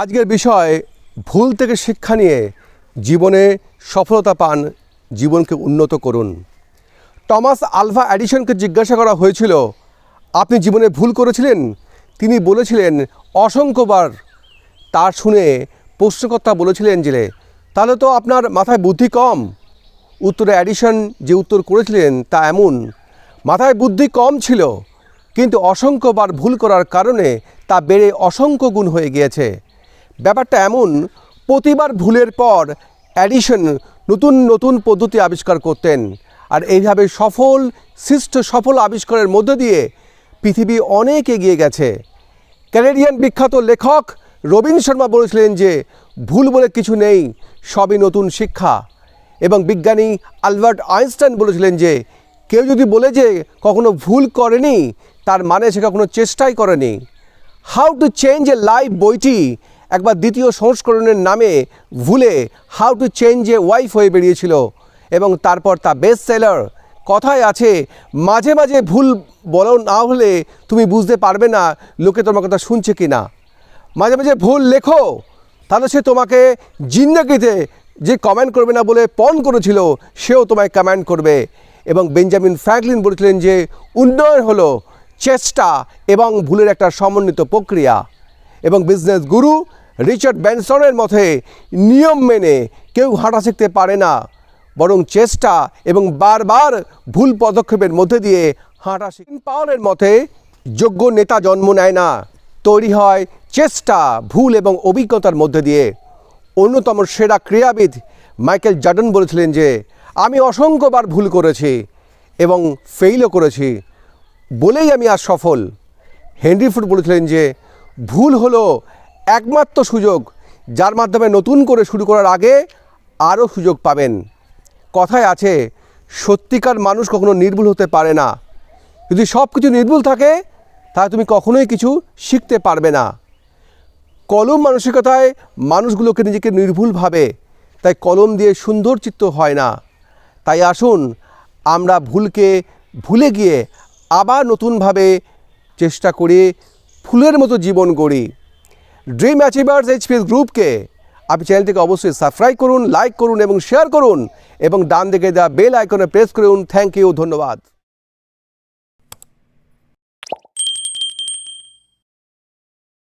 আজকের বিষয় ভুল থেকে শিক্ষা নিয়ে জীবনে সফলতা পান, জীবনকে উন্নত করুন। টমাস আলভা এডিসনকে জিজ্ঞাসা করা হয়েছিল, আপনি জীবনে ভুল করেছিলেন? তিনি বলেছিলেন অসংখ্যবার। তার শুনে প্রশ্নকর্তা বলেছিলেন যে তাহলে তো আপনার মাথায় বুদ্ধি কম। উত্তরে এডিসন যে উত্তর করেছিলেন তা এমন, মাথায় বুদ্ধি কম ছিল, কিন্তু অসংখ্যবার ভুল করার কারণে তা বেড়ে অসংখ্য গুণ হয়ে গিয়েছে। ব্যাপারটা এমন, প্রতিবার ভুলের পর এডিসন নতুন নতুন পদ্ধতি আবিষ্কার করতেন, আর এইভাবে সফল আবিষ্কারের মধ্যে দিয়ে পৃথিবী অনেক এগিয়ে গেছে। ক্যানাডিয়ান বিখ্যাত লেখক রবিন শর্মা বলেছিলেন যে ভুল বলে কিছু নেই, সবই নতুন শিক্ষা। এবং বিজ্ঞানী আলবার্ট আইনস্টাইন বলেছিলেন যে কেউ যদি বলে যে কখনো ভুল করেনি, তার মানে সে কখনো চেষ্টাই করেনি। How to change A life বইটি একবার দ্বিতীয় সংস্করণের নামে ভুলে how to change a wife হয়ে বেরিয়েছিল, এবং তারপর তা বেস্ট সেলার। কথায় আছে, মাঝে মাঝে ভুল বলো না হলে তুমি বুঝতে পারবে না লোকে তোমার কথা শুনছে কি না। মাঝে মাঝে ভুল লেখো, তাহলে সে তোমাকে জিন্দেগিতে যে কমেন্ট করবে না বলে পণ করেছিল, সেও তোমায় কমেন্ট করবে। এবং বেঞ্জামিন ফ্র্যাঙ্কলিন বলেছিলেন যে উন্নয়ন হলো চেষ্টা এবং ভুলের একটা সমন্বিত প্রক্রিয়া। এবং বিজনেস গুরু রিচার্ড ব্যানসনের মতে নিয়ম মেনে কেউ হাঁটা শিখতে পারে না, বরং চেষ্টা এবং বারবার ভুল পদক্ষেপের মধ্যে দিয়ে হাঁটা শিখে। পাওয়ারের মতে যোগ্য নেতা জন্ম নেয় না, তৈরি হয় চেষ্টা, ভুল এবং অভিজ্ঞতার মধ্যে দিয়ে। অন্যতম সেরা ক্রীড়াবিদ মাইকেল জর্ডান বলেছিলেন যে আমি অসংখ্যবার ভুল করেছি এবং ফেইলও করেছি, বলেই আমি আজ সফল। হেনরি ফোর্ড বলেছিলেন যে ভুল হলো একমাত্র সুযোগ, যার মাধ্যমে নতুন করে শুরু করার আগে আরও সুযোগ পাবেন। কথায় আছে, সত্যিকার মানুষ কখনো নির্ভুল হতে পারে না। যদি সব কিছু নির্ভুল থাকে তাহলে তুমি কখনোই কিছু শিখতে পারবে না। কলম মানসিকতায় মানুষগুলোকে নিজেকে নির্ভুল ভাবে, তাই কলম দিয়ে সুন্দর চিত্র হয় না। তাই আসুন আমরা ভুলকে ভুলে গিয়ে আবার নতুনভাবে চেষ্টা করে ফুলের মতো জীবন গড়ি। ড্রিম অ্যাচিভার্স এইচপিএস গ্রুপকে আপনি চ্যানেলটিকে অবশ্যই সাবস্ক্রাইব করুন, লাইক করুন এবং শেয়ার করুন, এবং ডান দিকে দেওয়া বেল আইকনে প্রেস করুন। থ্যাংক ইউ, ধন্যবাদ।